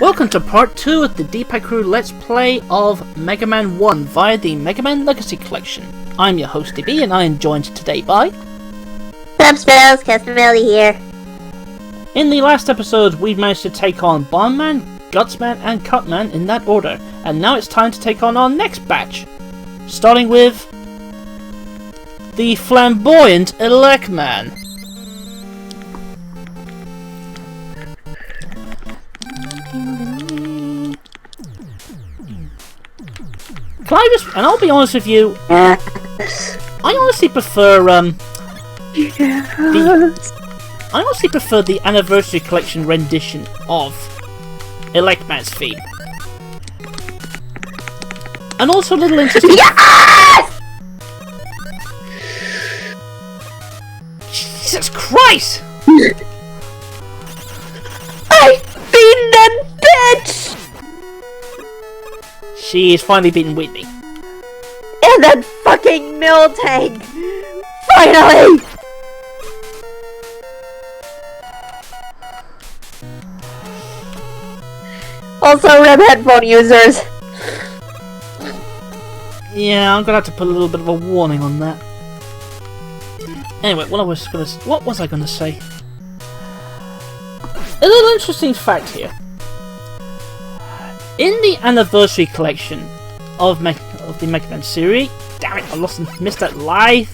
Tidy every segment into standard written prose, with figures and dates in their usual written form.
Welcome to part 2 of the Deepak Crew Let's Play of Mega Man 1 via the Mega Man Legacy Collection. I'm your host DB and I am joined today by... Subspells, Customelli here. In the last episode we managed to take on Bombman, Gutsman and Cutman in that order, and now it's time to take on our next batch. Starting with... the flamboyant Elec Man. Can I just, and I'll be honest with you, I honestly prefer the Anniversary Collection rendition of Elec Man's theme. And also a little interesting. Yes! Jesus Christ! I've beaten that bitch! She is finally beaten Whitney. In that fucking mill tank! Finally! Also, RIP headphone users. Yeah, I'm gonna have to put a little bit of a warning on that. Anyway, what was I gonna say? A little interesting fact here. In the Anniversary Collection of the Mega Man series, damn it, I missed that live.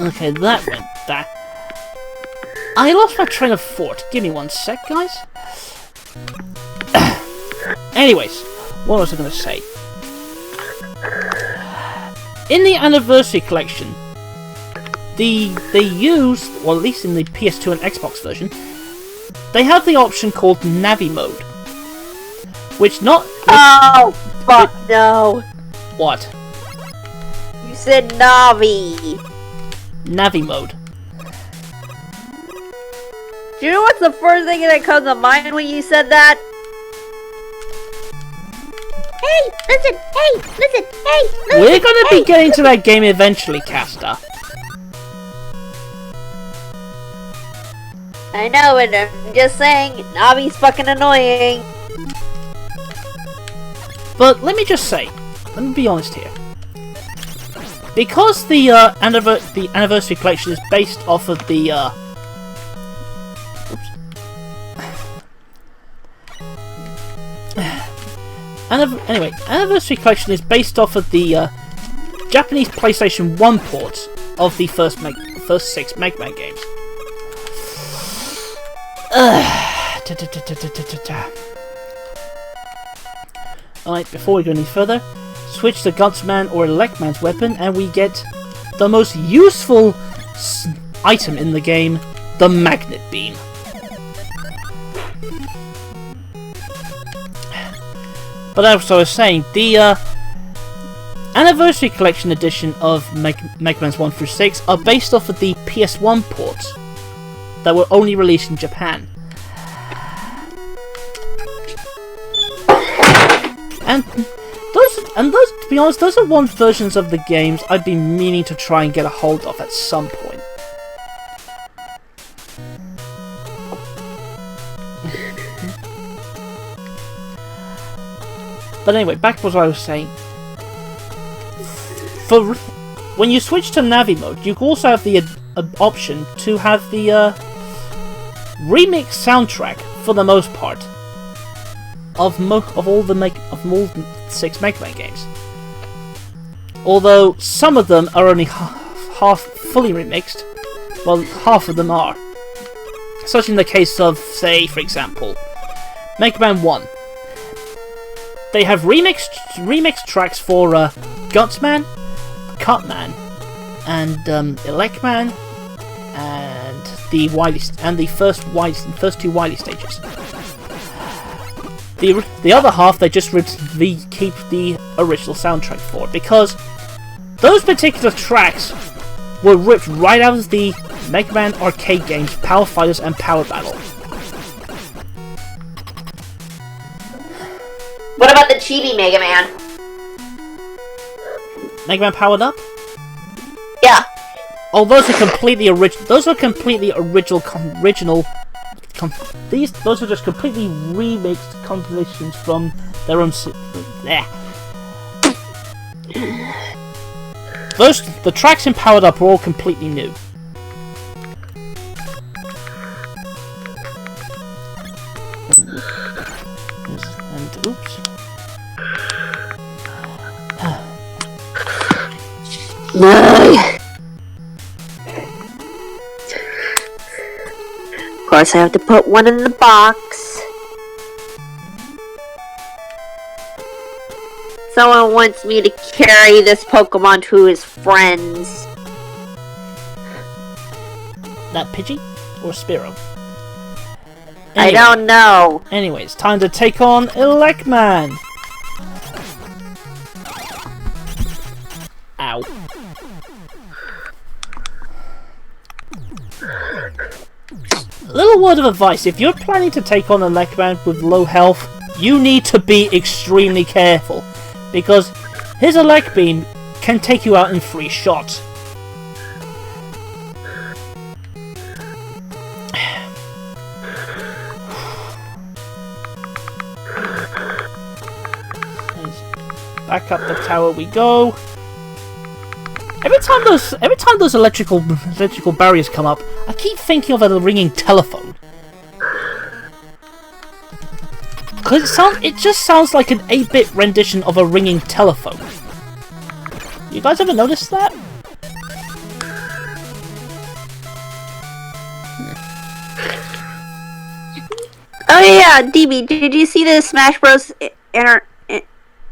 Okay, that went that. I lost my train of thought. Give me one sec, guys. Anyways, what was I going to say? In the Anniversary Collection, they use, or at least in the PS2 and Xbox version, they have the option called Navi Mode, Oh, fuck no! What? You said Navi. Navi Mode. Do you know what's the first thing that comes to mind when you said that? Hey, listen, hey, We're gonna be getting to that game eventually, Caster. I know it, I'm just saying, Navi's fucking annoying. But let me just say, let me be honest here. Because the Anniversary Collection is based off of the anyway, Anniversary Collection is based off of the Japanese PlayStation 1 ports of the first 6 Mega Man games. Alright, before we go any further, switch to Gutsman or Elec Man's weapon and we get the most useful item in the game, the Magnet Beam. But as I was saying, the Anniversary Collection edition of Mega Man's 1 through 6 are based off of the PS1 ports that were only released in Japan. And those, to be honest, those are one versions of the games I've been meaning to try and get a hold of at some point. But anyway, back to what I was saying. When you switch to Navi Mode, you also have the option to have the remix soundtrack, for the most part, of all 6 Mega Man games. Although some of them are only half fully remixed, well, half of them are. Such in the case of, say, for example, Mega Man 1. They have remixed tracks for Gutsman, Cutman, and Elec Man, and the first two Wily stages. The other half they just keep the original soundtrack for, because those particular tracks were ripped right out of the Mega Man arcade games, Power Fighters, and Power Battle. What about the Chibi Mega Man? Mega Man Powered Up? Yeah. Oh, those are completely original. Those are completely original. Those are just completely remixed compositions from their own. The tracks in Powered Up are all completely new. And oops. Of course, I have to put one in the box. Someone wants me to carry this Pokemon to his friends. That Pidgey or Spearow? I don't know. Anyways, time to take on Elec Man. Ow. Little word of advice, if you're planning to take on Elec Man with low health, you need to be extremely careful, because his Elec Beam can take you out in 3 shots. Back up the tower we go. Every time those electrical barriers come up, I keep thinking of a ringing telephone. Cause it just sounds like an 8-bit rendition of a ringing telephone. You guys ever noticed that? Oh yeah, DB, did you see the Smash Bros.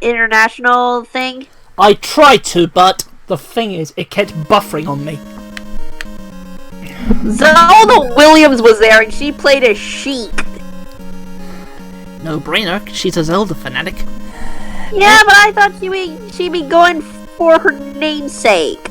International thing? I tried to, but the thing is, it kept buffering on me. Zelda Williams was there and she played as Sheik. No brainer, she's a Zelda fanatic. Yeah, but I thought she'd be going for her namesake.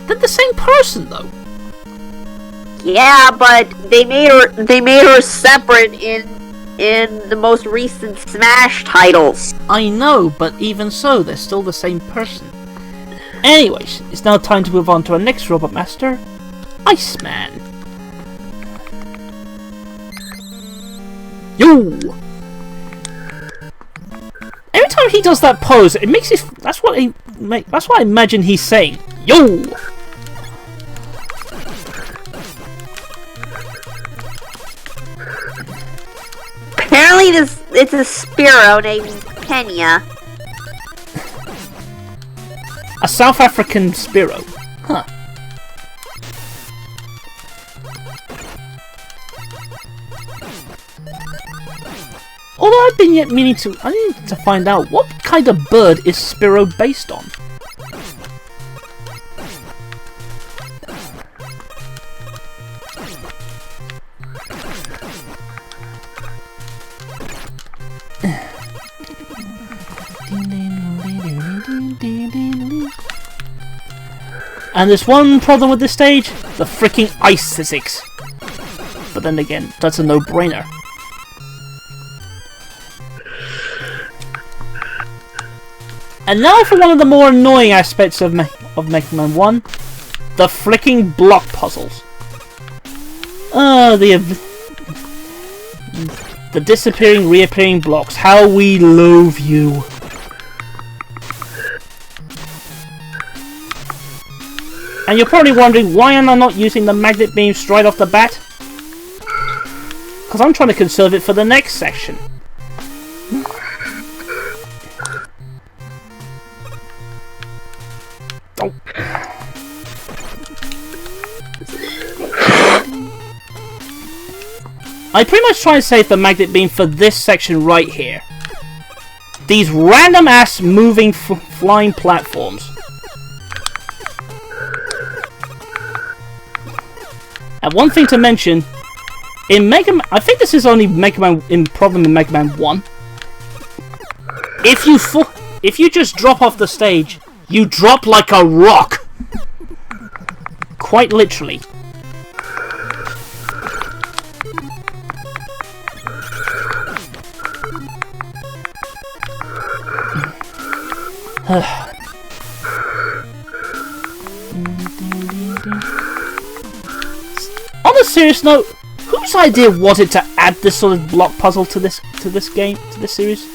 They're the same person, though. Yeah, but they made her separate in the most recent Smash titles. I know, but even so, they're still the same person. Anyways, it's now time to move on to our next Robot Master, Iceman. Yo! Every time he does that pose, it makes it. That's what I imagine he's saying. Yo! Apparently, it's a Spearow named Kenya. A South African Spearow. Huh. Although I've been yet meaning to... I need to find out what kind of bird is Spearow based on. And there's one problem with this stage, the freaking ice physics. But then again, that's a no-brainer. And now for one of the more annoying aspects of Mega Man 1, the freaking block puzzles. The disappearing, reappearing blocks. How we loathe you. And you're probably wondering, why am I not using the magnet beam straight off the bat? Because I'm trying to conserve it for the next section. Oh. I pretty much try to save the magnet beam for this section right here. These random ass moving flying platforms. And one thing to mention, in Mega Man, I think this is only problem in Mega Man 1. If you just drop off the stage, you drop like a rock. Quite literally. On a serious note, whose idea was it to add this sort of block puzzle to this game, to this series?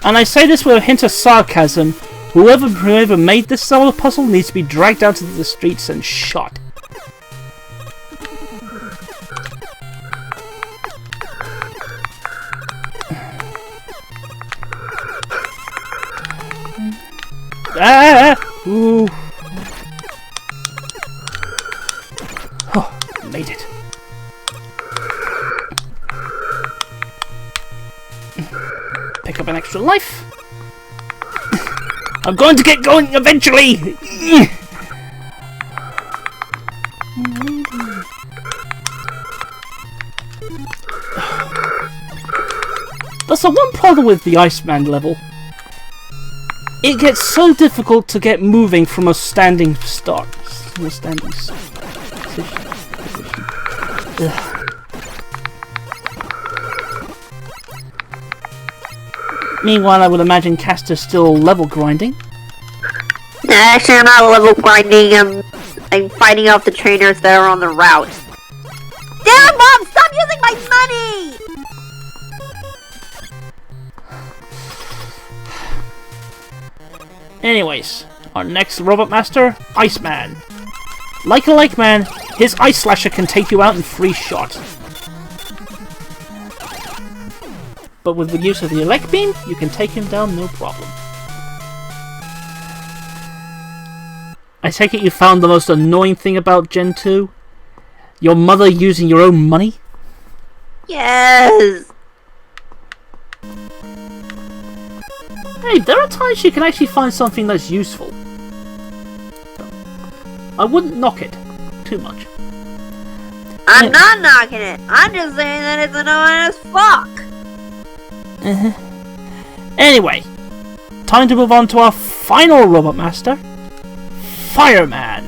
And I say this with a hint of sarcasm. Whoever made this sort of puzzle needs to be dragged out into the streets and shot. Ooh. Oh, made it. Pick up an extra life. I'm going to get going eventually! That's the one problem with the Iceman level. It gets so difficult to get moving from a standing start. From a standing position. Meanwhile, I would imagine Caster's still level grinding. Actually, I'm not level grinding. I'm fighting off the trainers that are on the route. Damn, Mom! Stop using my money! Anyways, our next Robot Master, Iceman. Like a Elec Man, his Ice Slasher can take you out in 3 shots. But with the use of the Elec Beam, you can take him down no problem. I take it you found the most annoying thing about Gen 2? Your mother using your own money? Yes! Hey, there are times you can actually find something that's useful. I wouldn't knock it too much. I'm not knocking it. I'm just saying that it's annoying as fuck. Anyway, time to move on to our final Robot Master, Fireman.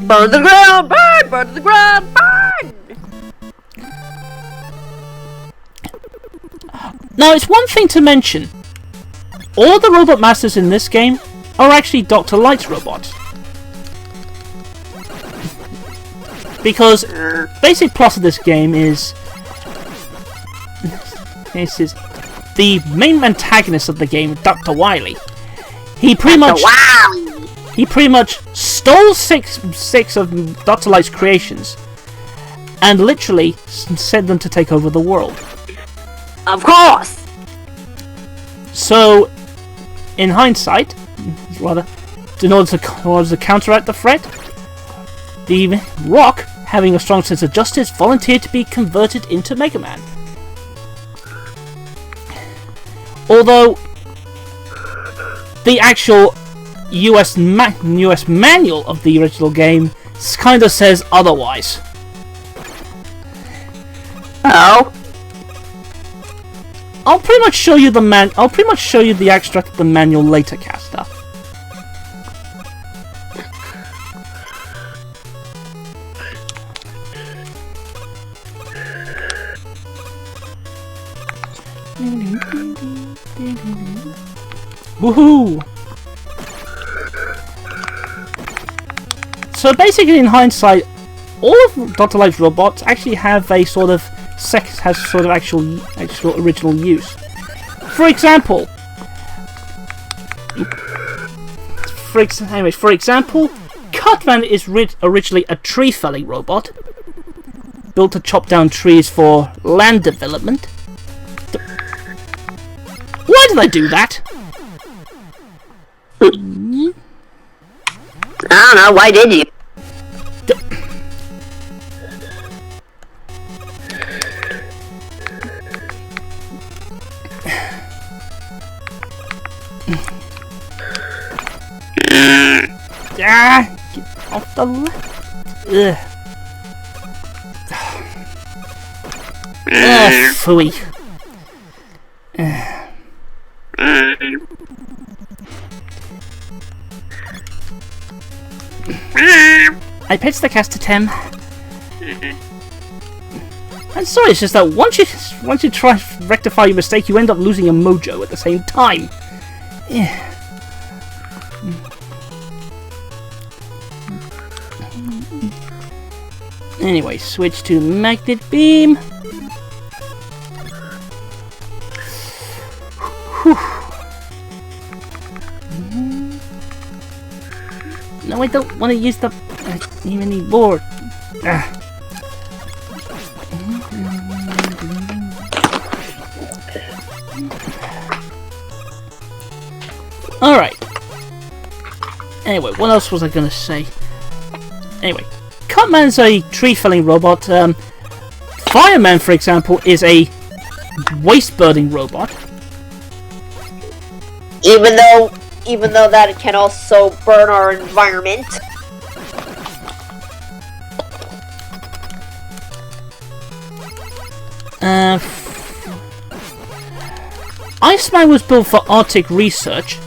Burn the ground, burn! Burn the ground, burn! Now, it's one thing to mention. All the Robot Masters in this game are actually Dr. Light's robots. Because basic plot of this game is the main antagonist of the game, Dr. Wily. He pretty much stole six of Dr. Light's creations and literally sent them to take over the world. Of course! So, in hindsight, in order to counteract the threat, the Rock, having a strong sense of justice, volunteered to be converted into Mega Man. Although, the actual US manual of the original game kind of says otherwise. Oh? I'll pretty much show you the extract of the manual later, Caster. Woohoo! So basically, in hindsight, all of Dr. Light's robots actually have a sort of actual original use. For example, Cutman is originally a tree felling robot, built to chop down trees for land development. Why did I do that? I don't know, why did you? Get off the left. Phooey. I pitched the cast to Tim. I'm sorry, it's just that once you try to rectify your mistake, you end up losing your mojo at the same time. Yeah. Anyway, switch to magnet beam. No, I don't want to use the even more. Alright. Anyway, what else was I gonna say? Anyway, Cutman's a tree-felling robot. Fireman, for example, is a waste-burning robot. Even though that it can also burn our environment. Iceman was built for Arctic research.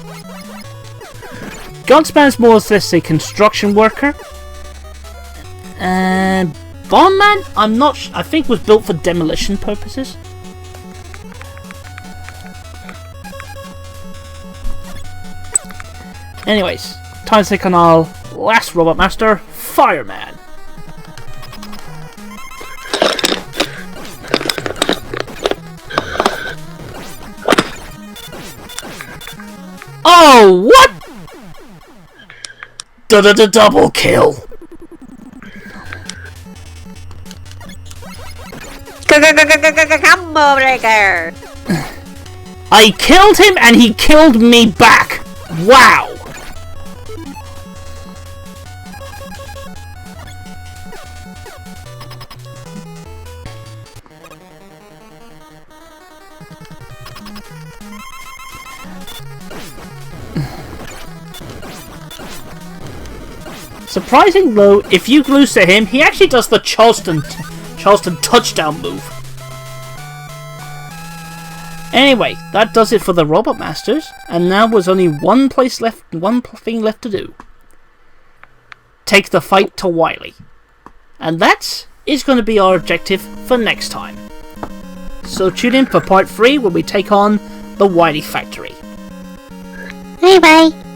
Gunsman's more or less a construction worker. Bombman, I think was built for demolition purposes. Anyways, time to take on our last Robot Master, Fireman. Oh, what? Double kill. Combo breaker. I killed him and he killed me back. Wow. Surprising though, if you lose to him, he actually does the Charleston touchdown move. Anyway, that does it for the Robot Masters, and now there's only one thing left to do. Take the fight to Wily. And that is going to be our objective for next time. So tune in for part 3 when we take on the Wily Factory. Bye bye.